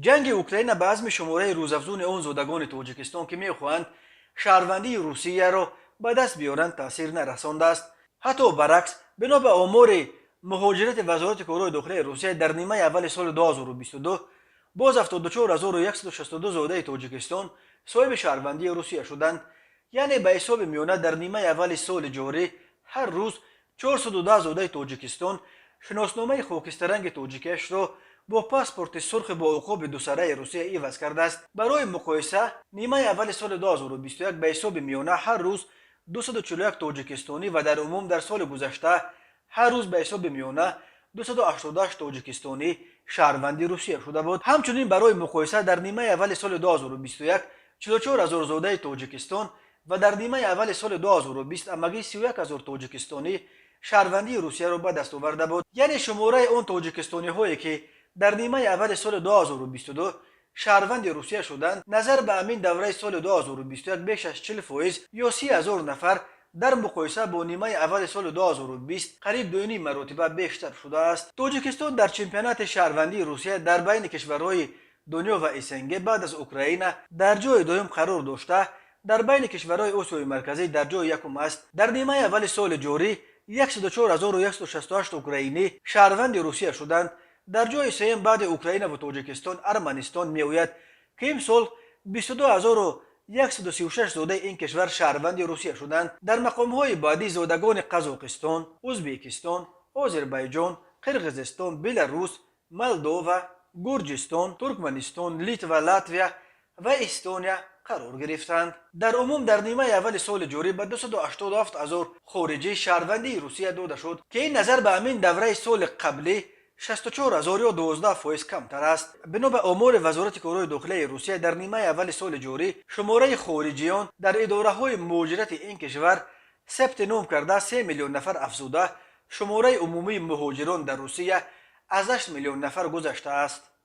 جنگ اوکراین به عزم شماره روزافزون اون زودگان تاجیکستان که میخواهند شهروندی روسیه را به دست بیارند تاثیر نرسانده است. حتی برعکس، بنا به آمار مهاجرت وزارت کارهای داخلی روسیه در نیمه اول سال 2022 باز 74162 زاده تاجیکستان صاحب شهروندی روسیه شدند. یعنی به حساب میانه در نیمه اول سال جاری هر روز 410 زاده تاجیکستان شناسنامه خاکسترنگ تاجیکش را با پاسپورت سرخ با عقاب دو سره روسیه عوض کرده است. برای مقایسه نیمه اول سال 2021 به حساب میانه هر روز 241 تاجیکستانی و در عموم در سال گذشته هر روز به حساب میانه 288 تاجیکستانی شهروندی روسیه شده بود. همچنین برای مقایسه در نیمه اول سال 2021 44000 زاده تاجیکستان و در نیمه اول سال 2020 امگی 31000 تاجیکستانی شهروندی روسیه را به دست آورده بود. یعنی شماره اون تاجیکستانی هایی که در نیمه اول سال 2022 شهروند روسیه شدند نظر به همین دوره سال 2021 بیش از 40% یا 30000 نفر در مقایسه با نیمه اول سال 2020 قریب 2.5 مرتبه بیشتر شده است. تاجیکستان در چمپیونات شهروندی روسیه در بین کشورهای دنیا و اسنگ بعد از اوکراین در جای دوم قرار داشته، در بین کشورهای آسیای مرکزی در جای یکم است. در نیمه اول سال جاری 104168 اوکراینی شهروند روسیه شدند. در جای سوم بعد اوکراین و تاجیکستان ارمنستان میآید که امسال 22136 زاده این کشور شهروند روسیه شدند. در مقام‌های بعدی زادگان قزاقستان، ازبکستان، آذربایجان، قرقیزستان، بلاروس، مولداوا، گرجستان، ترکمنستان، لیتوا، لاتویا و استونیا قرار گرفتند. در عموم در نیمه اول سال جاری به 287000 خارجی شهروندی روسیه داده شد که این نظر به همین دوره سال قبلی 64000 یا 12% کمتر است. بنا به آمار وزارت کارهای داخلی روسیه در نیمه اول سال جاری شماره خارجیان در اداره های مهاجرت این کشور ثبت نام کرده 3 میلیون نفر افزوده شماره عمومی مهاجران در روسیه از 8 میلیون نفر گذشته است.